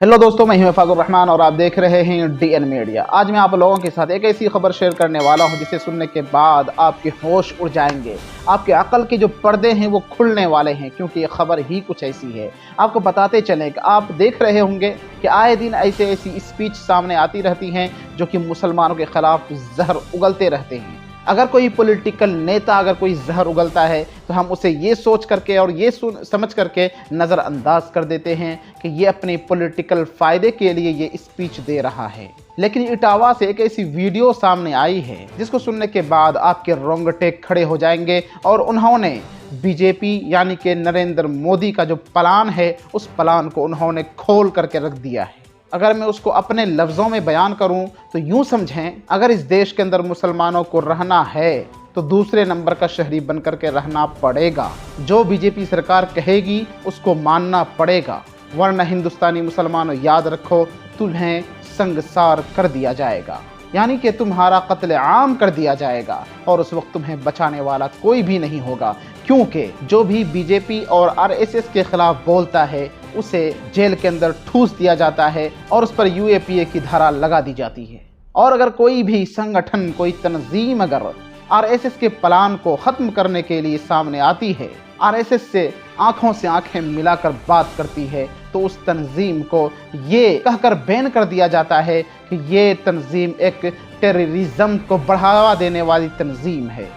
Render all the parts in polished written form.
Hello दोस्तों, मैं हूं फ़ाज़ुर रहमान और आप देख रहे हैं DN मीडिया। आज मैं आप लोगों के साथ एक ऐसी खबर शेयर करने वाला हूं जिसे सुनने के बाद आपके होश उड़ जाएंगे, आपके अकल के जो पर्दे हैं वो खुलने वाले हैं, क्योंकि ये खबर ही कुछ ऐसी है। आपको बताते चलें कि आप देख रहे होंगे कि आए दिन ऐसी स्पीच सामने आती रहती हैं जो कि मुसलमानों के खिलाफ जहर उगलते रहते हैं। अगर कोई पॉलिटिकल नेता अगर कोई जहर उगलता है तो हम उसे ये सोच करके और ये समझ करके नज़रअंदाज कर देते हैं कि ये अपने पॉलिटिकल फ़ायदे के लिए ये स्पीच दे रहा है। लेकिन इटावा से एक ऐसी वीडियो सामने आई है जिसको सुनने के बाद आपके रोंगटे खड़े हो जाएंगे और उन्होंने बीजेपी यानी कि नरेंद्र मोदी का जो प्लान है उस प्लान को उन्होंने खोल करके रख दिया है। अगर मैं उसको अपने लफ्ज़ों में बयान करूं तो यूं समझें, अगर इस देश के अंदर मुसलमानों को रहना है तो दूसरे नंबर का शहरी बन करके रहना पड़ेगा। जो बीजेपी सरकार कहेगी उसको मानना पड़ेगा, वरना हिंदुस्तानी मुसलमानों याद रखो, तुम्हें संगसार कर दिया जाएगा, यानी कि तुम्हारा कत्ल आम कर दिया जाएगा और उस वक्त तुम्हें बचाने वाला कोई भी नहीं होगा। क्योंकि जो भी बीजेपी और आरएसएस के खिलाफ बोलता है उसे जेल के अंदर ठूस दिया जाता है और उस पर यूएपीए की धारा लगा दी जाती है। और अगर कोई भी संगठन, कोई तंजीम अगर आरएसएस के प्लान को ख़त्म करने के लिए सामने आती है, आरएसएस से आंखें मिलाकर बात करती है, तो उस तंजीम को ये कहकर बैन कर दिया जाता है कि ये तंजीम एक टेररिज्म को बढ़ावा देने वाली तंजीम है।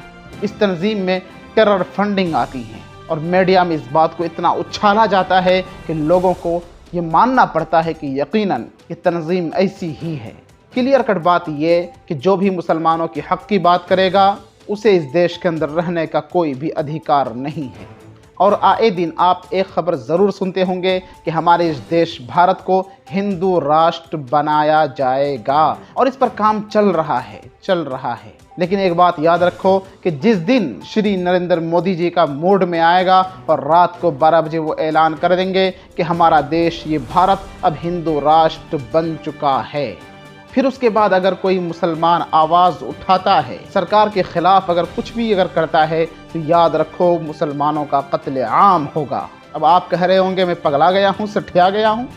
इस तंजीम में टेरर फंडिंग आती है और मीडिया में इस बात को इतना उछाला जाता है कि लोगों को ये मानना पड़ता है कि यकीनन ये तंजीम ऐसी ही है। क्लियर कट बात ये कि जो भी मुसलमानों की हक़ की बात करेगा उसे इस देश के अंदर रहने का कोई भी अधिकार नहीं है। और आए दिन आप एक खबर ज़रूर सुनते होंगे कि हमारे इस देश भारत को हिंदू राष्ट्र बनाया जाएगा और इस पर काम चल रहा है। लेकिन एक बात याद रखो कि जिस दिन श्री नरेंद्र मोदी जी का मूड में आएगा और रात को 12 बजे वो ऐलान कर देंगे कि हमारा देश ये भारत अब हिंदू राष्ट्र बन चुका है, फिर उसके बाद अगर कोई मुसलमान आवाज़ उठाता है, सरकार के ख़िलाफ़ अगर कुछ भी अगर करता है, तो याद रखो मुसलमानों का कत्ल आम होगा। अब आप कह रहे होंगे मैं पगला गया हूँ, सठिया गया हूँ,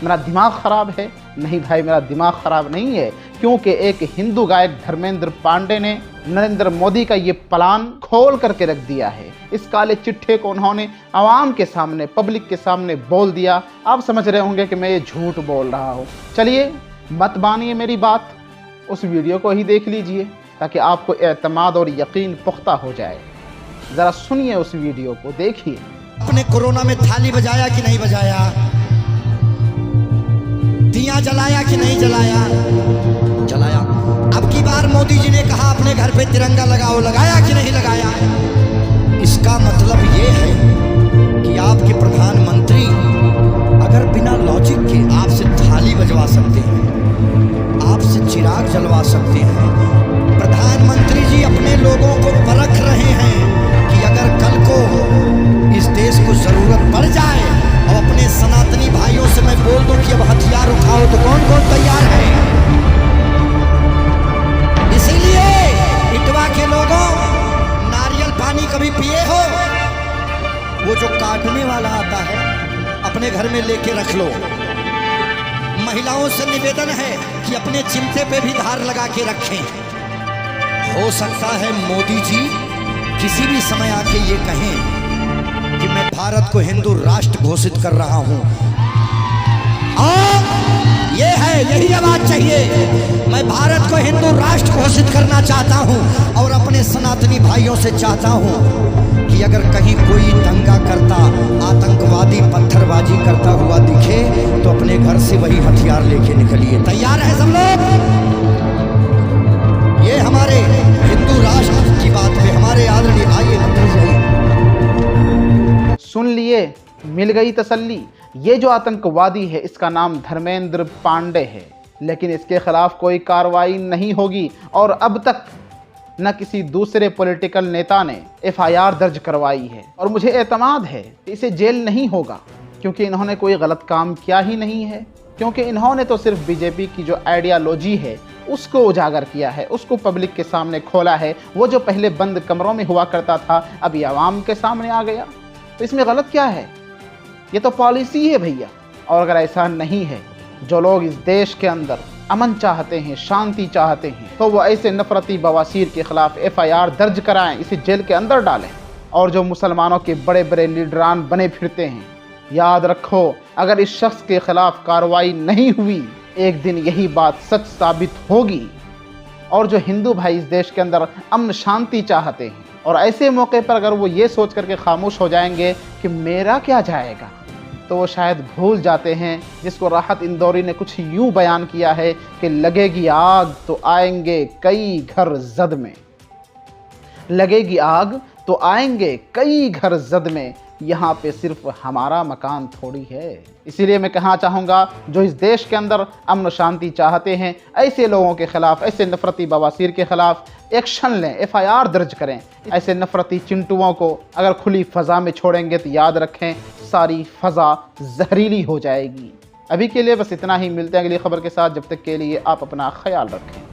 मेरा दिमाग ख़राब है। नहीं भाई, मेरा दिमाग ख़राब नहीं है, क्योंकि एक हिंदू गायक धर्मेंद्र पांडे ने नरेंद्र मोदी का ये प्लान खोल करके रख दिया है। इस काले चिट्ठे को उन्होंने आवाम के सामने, पब्लिक के सामने बोल दिया। आप समझ रहे होंगे कि मैं ये झूठ बोल रहा हूँ। चलिए मत मानिए मेरी बात, उस वीडियो को ही देख लीजिए ताकि आपको एतमाद और यकीन पुख्ता हो जाए। ज़रा सुनिए उस वीडियो को, देखिए। आपने कोरोना में थाली बजाया कि नहीं बजाया, दिया जलाया कि नहीं जलाया? जलाया। अब की बार मोदी जी ने कहा अपने घर पे तिरंगा लगाओ, लगाया कि नहीं लगाया? इसका मतलब ये है कि आपके प्रधानमंत्री अगर बिना लॉजिक के आपसे थाली बजवा सकते हैं, आपसे चिराग जलवा सकते हैं, प्रधानमंत्री जी अपने लोगों को परख रहे हैं कि अगर कल को इस देश को जरूरत पड़ जाए और अपने सनातनी भाइयों से मैं बोल दूं कि अब हथियार उठाओ, तो कौन कौन तैयार है? इसीलिए इटवा के लोगों, नारियल पानी कभी पिए हो? वो जो काटने वाला आता है अपने घर में लेके रख लो। महिलाओं से निवेदन है कि अपने चिमटे पे भी धार लगा के रखें। हो सकता है मोदी जी किसी भी समय आके ये कहें कि मैं भारत को हिंदू राष्ट्र घोषित कर रहा हूं। ये है, यही आवाज चाहिए। मैं भारत को हिंदू राष्ट्र घोषित करना चाहता हूं और अपने सनातनी भाइयों से चाहता हूं कि अगर कहीं कोई दंगा करता, आतंकवादी पत्थरबाजी करता हुआ दिखे तो अपने घर से वही हथियार लेके निकलिए। तैयार है सब लोग? ये हमारे हिंदू राष्ट्र की बात पे हमारे आदरणीय आइए मंत्री जी, सुन लिए, मिल गई तसल्ली। ये जो आतंकवादी है इसका नाम धर्मेंद्र पांडे है, लेकिन इसके खिलाफ कोई कार्रवाई नहीं होगी और अब तक न किसी दूसरे पॉलिटिकल नेता ने एफआईआर दर्ज करवाई है। और मुझे एतमाद है कि इसे जेल नहीं होगा, क्योंकि इन्होंने कोई गलत काम किया ही नहीं है, क्योंकि इन्होंने तो सिर्फ बीजेपी की जो आइडियालॉजी है उसको उजागर किया है, उसको पब्लिक के सामने खोला है। वो जो पहले बंद कमरों में हुआ करता था अब ये आवाम के सामने आ गया, तो इसमें गलत क्या है? ये तो पॉलिसी है भैया, और अगर ऐसा नहीं है, जो लोग इस देश के अंदर अमन चाहते हैं, शांति चाहते हैं, तो वो ऐसे नफरती बवासीर के खिलाफ FIR दर्ज कराएं, इसे जेल के अंदर डालें। और जो मुसलमानों के बड़े बड़े लीडरान बने फिरते हैं, याद रखो, अगर इस शख्स के खिलाफ कार्रवाई नहीं हुई, एक दिन यही बात सच साबित होगी। और जो हिंदू भाई इस देश के अंदर अमन शांति चाहते हैं, और ऐसे मौके पर अगर वो ये सोच करके खामोश हो जाएंगे कि मेरा क्या जाएगा, तो वो शायद भूल जाते हैं जिसको राहत इंदौरी ने कुछ यूं बयान किया है कि लगेगी आग तो आएंगे कई घर जद में। लगेगी आग तो आएंगे कई घर जद में, यहाँ पे सिर्फ हमारा मकान थोड़ी है। इसीलिए मैं कहना चाहूँगा, जो इस देश के अंदर अमन शांति चाहते हैं, ऐसे लोगों के खिलाफ, ऐसे नफरती बवासीर के खिलाफ एक्शन लें, FIR दर्ज करें। ऐसे नफरती चिंटुओं को अगर खुली फ़ज़ा में छोड़ेंगे तो याद रखें, सारी फ़ज़ा जहरीली हो जाएगी। अभी के लिए बस इतना ही, मिलते हैं अगली खबर के साथ। जब तक के लिए आप अपना ख्याल रखें।